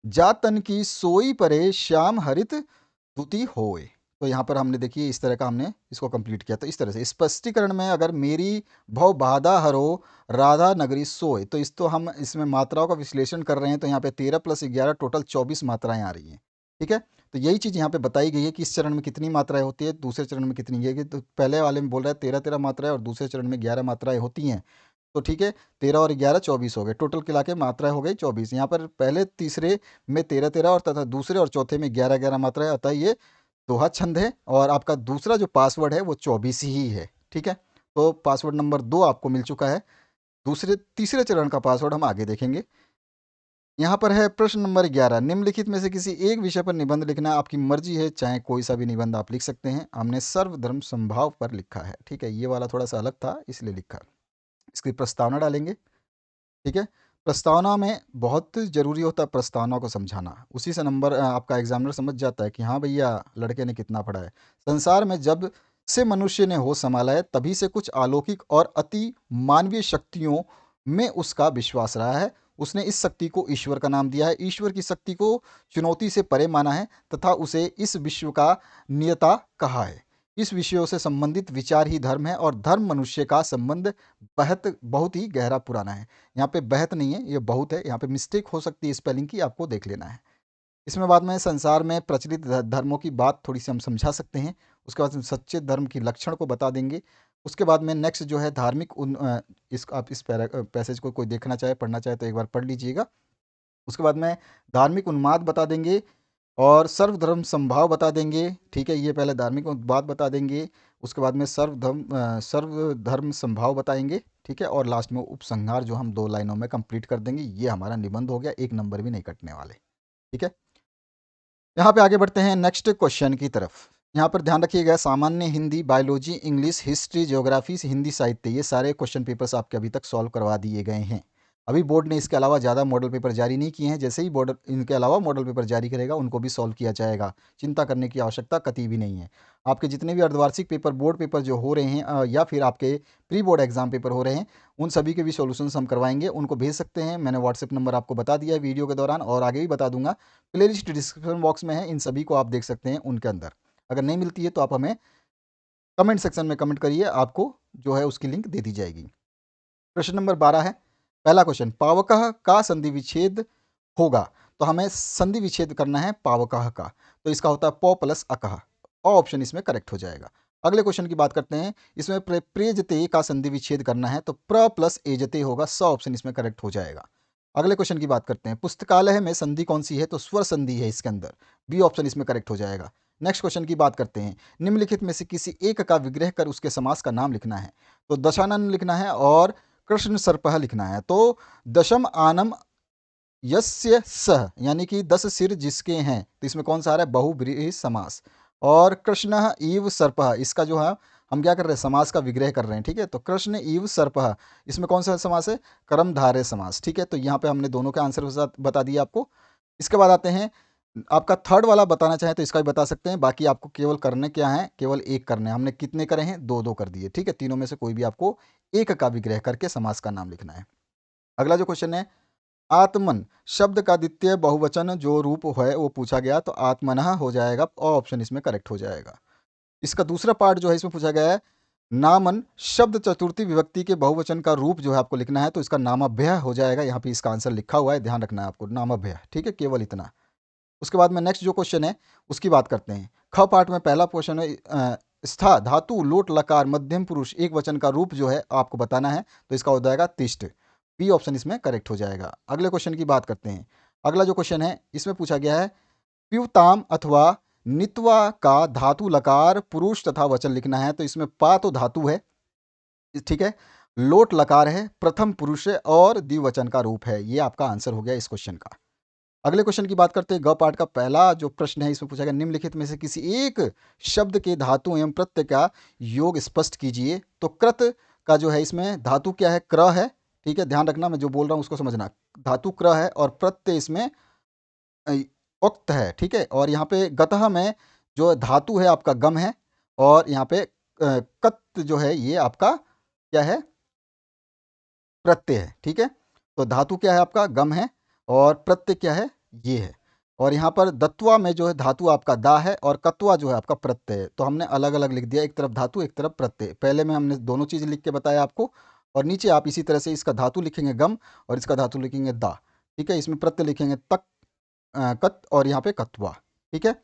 जातन की सोई परे श्याम हरित तुति होए। तो यहाँ पर हमने देखिए इस तरह का हमने इसको कंप्लीट किया। तो इस तरह से स्पष्टीकरण में अगर मेरी भव बाधा हरो राधा नगरी सोए, तो इस तो हम इसमें मात्राओं का विश्लेषण कर रहे हैं। तो यहाँ पे 13 + 11 टोटल 24 मात्राएं आ रही हैं। ठीक है, तो यही चीज़ यहाँ पे बताई गई है कि इस चरण में कितनी मात्राएं होती है, दूसरे चरण में कितनी है। तो पहले वाले में बोल रहा है 13 मात्राएं और दूसरे चरण में 11 मात्राएं होती हैं। तो ठीक है, 13 और 11 24 हो गए, टोटल मिला के मात्राएं हो गई 24। यहाँ पर पहले तीसरे में 13 और तथा दूसरे और चौथे में 11 मात्राएं, अतः ये दोहा छंद है। और आपका दूसरा जो पासवर्ड है वो 24 ही है। ठीक है, तो पासवर्ड नंबर 2 आपको मिल चुका है। तीसरे चरण का पासवर्ड हम आगे देखेंगे। यहाँ पर है प्रश्न नंबर 11, निम्नलिखित में से किसी एक विषय पर निबंध लिखना आपकी मर्जी है, चाहे कोई सा भी निबंध आप लिख सकते हैं। हमने सर्वधर्म संभाव पर लिखा है। ठीक है, ये वाला थोड़ा सा अलग था इसलिए लिखा। इसकी प्रस्तावना डालेंगे। ठीक है, प्रस्तावना में बहुत ज़रूरी होता है प्रस्तावना को समझाना, उसी से नंबर आपका एग्जामिनर समझ जाता है कि हाँ भैया लड़के ने कितना पढ़ा है। संसार में जब से मनुष्य ने होश संभाला है तभी से कुछ अलौकिक और अति मानवीय शक्तियों में उसका विश्वास रहा है। उसने इस शक्ति को ईश्वर का नाम दिया है, ईश्वर की शक्ति को चुनौती से परे माना है तथा उसे इस विश्व का नियता कहा है। इस विषयों से संबंधित विचार ही धर्म है और धर्म मनुष्य का संबंध बहुत ही गहरा पुराना है। यहाँ पे बहत नहीं है, ये बहुत है। यहाँ पे मिस्टेक हो सकती है स्पेलिंग की, आपको देख लेना है। इसमें बाद में संसार में प्रचलित धर्मों की बात थोड़ी सी हम समझा सकते हैं। उसके बाद सच्चे धर्म की लक्षण को बता देंगे। उसके बाद में नेक्स्ट जो है धार्मिक इस आप इस पैसेज को कोई देखना चाहे पढ़ना चाहे तो एक बार पढ़ लीजिएगा। उसके बाद में धार्मिक उन्माद बता देंगे और सर्वधर्म समभाव बता देंगे। ठीक है, ये पहले धार्मिक उन्माद बता देंगे, उसके बाद में सर्वधर्म समभाव बताएंगे। ठीक है, और लास्ट में उपसंहार जो हम 2 लाइनों में कंप्लीट कर देंगे। ये हमारा निबंध हो गया, 1 नंबर भी नहीं कटने वाले। ठीक है, यहाँ पे आगे बढ़ते हैं नेक्स्ट क्वेश्चन की तरफ। यहाँ पर ध्यान रखिएगा, सामान्य Hindi, biology, English, history, geography, Hindi साहित्य, ये सारे क्वेश्चन पेपर्स आपके अभी तक सॉल्व करवा दिए गए हैं। अभी बोर्ड ने इसके अलावा ज़्यादा मॉडल पेपर जारी नहीं किए हैं। जैसे ही बोर्ड इनके अलावा मॉडल पेपर जारी करेगा उनको भी सॉल्व किया जाएगा। चिंता करने की आवश्यकता कतई भी नहीं है। आपके जितने भी अर्धवार्षिक पेपर, बोर्ड पेपर जो हो रहे हैं या फिर आपके प्री बोर्ड एग्जाम पेपर हो रहे हैं, उन सभी के भी सॉल्यूशंस हम करवाएंगे। उनको भेज सकते हैं, मैंने व्हाट्सएप नंबर आपको बता दिया है वीडियो के दौरान और आगे भी बता दूंगा। प्लेलिस्ट डिस्क्रिप्शन बॉक्स में है, इन सभी को आप देख सकते हैं उनके अंदर। अगर नहीं मिलती है तो आप हमें कमेंट सेक्शन में कमेंट करिए, आपको जो है उसकी लिंक दे दी जाएगी। प्रश्न नंबर 12 है, पहला क्वेश्चन, पावकः का संधि विच्छेद होगा। तो हमें संधि विच्छेद करना है पावकः का, तो इसका होता है प प्लस अकः। ऑप्शन इसमें करेक्ट हो जाएगा। अगले क्वेश्चन की बात करते हैं, इसमें प्रेजते का संधि विच्छेद करना है तो प्र प्लस एजते होगा। ऑप्शन इसमें करेक्ट हो जाएगा। अगले क्वेश्चन की बात करते हैं, पुस्तकालय में संधि कौन सी है, तो स्वर संधि है इसके अंदर। बी ऑप्शन इसमें करेक्ट हो जाएगा। नेक्स्ट क्वेश्चन की बात करते हैं, निम्नलिखित में से किसी एक का विग्रह कर उसके समास का नाम लिखना है। तो दशानन लिखना है और कृष्ण सर्पः लिखना है। तो दशम आनम यस्य सह, यानी कि 10 सिर जिसके हैं, तो इसमें कौन सा आ रहा है, बहुब्रीहि समास। और कृष्ण इव सर्पः, इसका जो है हम क्या कर रहे हैं, समास का विग्रह कर रहे हैं। ठीक है, तो कृष्ण इव सर्पः, इसमें कौन सा समास है, कर्मधारय समास। ठीक है, तो यहाँ पे हमने दोनों के आंसर बता दिए आपको। इसके बाद आते हैं, आपका थर्ड वाला बताना चाहें तो इसका भी बता सकते हैं। बाकी आपको केवल करने क्या है, केवल एक करने हैं। हमने कितने करे हैं, 2 कर दिए। ठीक है, तीनों में से कोई भी आपको एक का विग्रह करके समास का नाम लिखना है। अगला जो क्वेश्चन है, आत्मन शब्द का द्वितीय बहुवचन जो रूप है वो पूछा गया, तो आत्मनः हो जाएगा, ऑप्शन इसमें करेक्ट हो जाएगा। इसका दूसरा पार्ट जो है इसमें पूछा गया है, नामन शब्द चतुर्थी विभक्ति के बहुवचन का रूप जो है आपको लिखना है, तो इसका नामभ्यः हो जाएगा। यहाँ पे इसका आंसर लिखा हुआ है, ध्यान रखना है आपको, नामभ्यः। ठीक है, केवल इतना। उसके बाद में नेक्स्ट जो क्वेश्चन है उसकी बात करते हैं। ख पार्ट में पहला क्वेश्चन है, स्था धातु लोट लकार मध्यम पुरुष एक वचन का रूप जो है आपको बताना है, तो इसका हो जाएगा तिष्ठ। बी ऑप्शन इसमें करेक्ट हो जाएगा। अगले क्वेश्चन की बात करते हैं। अगला जो क्वेश्चन है इसमें पूछा गया है, प्युताम अथवा नित्वा का धातु लकार पुरुष तथा वचन लिखना है, तो इसमें पा तो धातु है, ठीक है, लोट लकार है, प्रथम पुरुष है और द्विवचन का रूप है। ये आपका आंसर हो गया इस क्वेश्चन का। अगले क्वेश्चन की बात करते हैं। ग पाठ का पहला जो प्रश्न है इसमें पूछा गया, निम्नलिखित में से किसी एक शब्द के धातु एवं प्रत्यय का योग स्पष्ट कीजिए। तो कृत का जो है इसमें धातु क्या है, क्र है, ठीक है, ध्यान रखना, मैं जो बोल रहा हूँ उसको समझना। धातु क्र है और प्रत्यय इसमें अ, उक्त है, ठीक है। और यहाँ पे गतः में जो धातु है आपका गम है, और यहाँ पे कत जो है ये आपका क्या है, प्रत्यय है, ठीक है। तो धातु क्या है आपका गम है, और प्रत्यय क्या है, ये है। और यहाँ पर दत्वा में जो है धातु आपका दा है, और कत्वा जो है आपका प्रत्यय है। तो हमने अलग अलग लिख दिया, एक तरफ धातु एक तरफ प्रत्यय। पहले में हमने दोनों चीज़ लिख के बताया आपको, और नीचे आप इसी तरह से इसका धातु लिखेंगे गम, और इसका धातु लिखेंगे दा, ठीक है। इसमें प्रत्यय लिखेंगे तक, कत, और यहाँ पे कत्वा, ठीक है।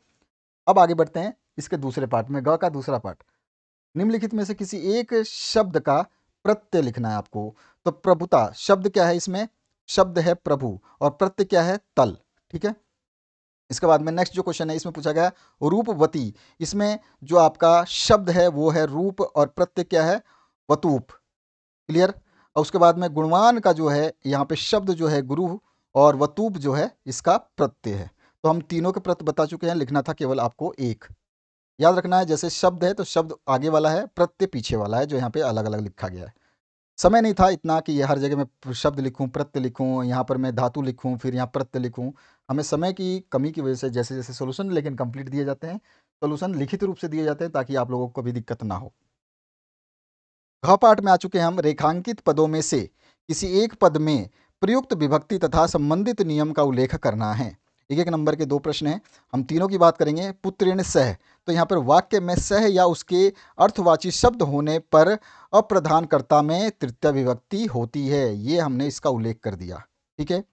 अब आगे बढ़ते हैं इसके दूसरे पार्ट में, ग का दूसरा पार्ट। निम्नलिखित में से किसी एक शब्द का प्रत्यय लिखना है आपको। तो प्रभुता शब्द क्या है, इसमें शब्द है प्रभु, और प्रत्यय क्या है, तल, ठीक है। इसके बाद में नेक्स्ट जो क्वेश्चन है, इसमें पूछा गया रूपवती। इसमें जो आपका शब्द है वो है रूप, और प्रत्यय क्या है, वतूप, क्लियर। और उसके बाद में गुणवान का जो है यहाँ पे शब्द जो है गुरु, और वतूप जो है इसका प्रत्यय है। तो हम तीनों के प्रत्यय बता चुके हैं, लिखना था केवल आपको एक। याद रखना है, जैसे शब्द है तो शब्द आगे वाला है, प्रत्यय पीछे वाला है, जो यहाँ पे अलग अलग लिखा गया है। समय नहीं था इतना कि ये हर जगह मैं शब्द लिखूं, प्रत्यय लिखूं, यहाँ पर मैं धातु लिखूं, फिर यहाँ प्रत्यय लिखूं। हमें समय की कमी की वजह से जैसे जैसे सोल्यूशन लेकिन कंप्लीट दिए जाते हैं, सोल्यूशन लिखित रूप से दिए जाते हैं, ताकि आप लोगों को कभी दिक्कत ना हो। घ पाठ में आ चुके हैं हम। रेखांकित पदों में से किसी एक पद में प्रयुक्त विभक्ति तथा संबंधित नियम का उल्लेख करना है। एक एक नंबर के दो प्रश्न हैं, हम तीनों की बात करेंगे। पुत्रेण सह, तो यहाँ पर वाक्य में सह या उसके अर्थवाची शब्द होने पर अप्रधानकर्ता में तृतीय विभक्ति होती है, ये हमने इसका उल्लेख कर दिया, ठीक है।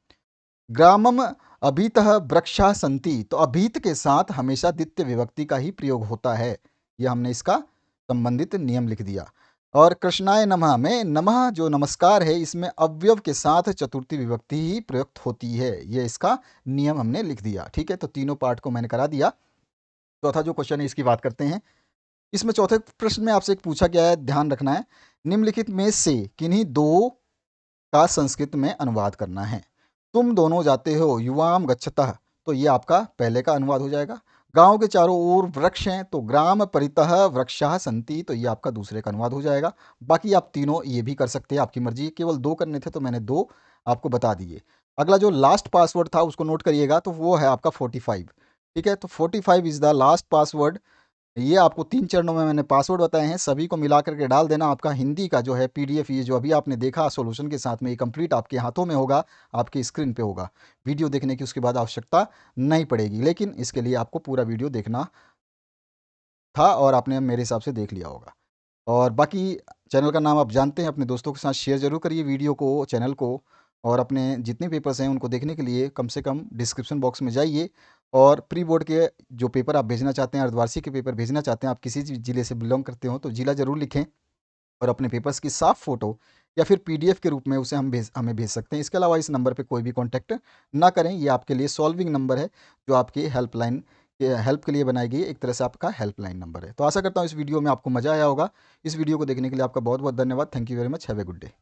ग्रामम अभीतः वृक्षा संति, तो अभीत के साथ हमेशा द्वितीय विभक्ति का ही प्रयोग होता है, यह हमने इसका संबंधित नियम लिख दिया। और कृष्णाय नमः में नमः जो नमस्कार है, इसमें अव्यव के साथ चतुर्थी विभक्ति ही प्रयुक्त होती है, ये इसका नियम हमने लिख दिया, ठीक है। तो तीनों पार्ट को मैंने करा दिया। चौथा जो क्वेश्चन है इसकी बात करते हैं। इसमें चौथे प्रश्न में आपसे एक पूछा गया है, ध्यान रखना है। निम्नलिखित में से किन्हीं दो का संस्कृत में अनुवाद करना है। तुम दोनों जाते हो युवाम गच्छतः, तो ये आपका पहले का अनुवाद हो जाएगा। गांव के चारों ओर वृक्ष हैं, तो ग्राम परितः वृक्षाः सन्ति, तो ये आपका दूसरे का अनुवाद हो जाएगा। बाकी आप तीनों ये भी कर सकते हैं, आपकी मर्जी। केवल दो करने थे तो मैंने दो आपको बता दिए। अगला जो लास्ट पासवर्ड था उसको नोट करिएगा, तो वो है आपका 45, ठीक है। तो 45 इज द लास्ट पासवर्ड। ये आपको 3 चरणों में मैंने पासवर्ड बताए हैं, सभी को मिला करके डाल देना। आपका हिंदी का जो है पीडीएफ, ये जो अभी आपने देखा सॉल्यूशन के साथ में, ये कंप्लीट आपके हाथों में होगा, आपके स्क्रीन पे होगा। वीडियो देखने की उसके बाद आवश्यकता नहीं पड़ेगी, लेकिन इसके लिए आपको पूरा वीडियो देखना था, और आपने मेरे हिसाब से देख लिया होगा। और बाकी चैनल का नाम आप जानते हैं, अपने दोस्तों के साथ शेयर ज़रूर करिए वीडियो को, चैनल को। और अपने जितने पेपर्स हैं उनको देखने के लिए कम से कम डिस्क्रिप्शन बॉक्स में जाइए, और प्री बोर्ड के जो पेपर आप भेजना चाहते हैं, अर्धवार्षिक के पेपर भेजना चाहते हैं, आप किसी ज़िले से बिलोंग करते हो तो ज़िला ज़रूर लिखें, और अपने पेपर्स की साफ फ़ोटो या फिर पीडीएफ के रूप में उसे हमें भेज सकते हैं। इसके अलावा इस नंबर पे कोई भी कॉन्टैक्ट ना करें, ये आपके लिए सॉल्विंग नंबर है, जो आपकी हेल्पलाइन के हेल्प के लिए बनाई गई है, एक तरह से आपका हेल्पलाइन नंबर है। तो आशा करता हूँ इस वीडियो में आपको मज़ा आया होगा। इस वीडियो को देखने के लिए आपका बहुत बहुत धन्यवाद। Thank you very much, have a good day.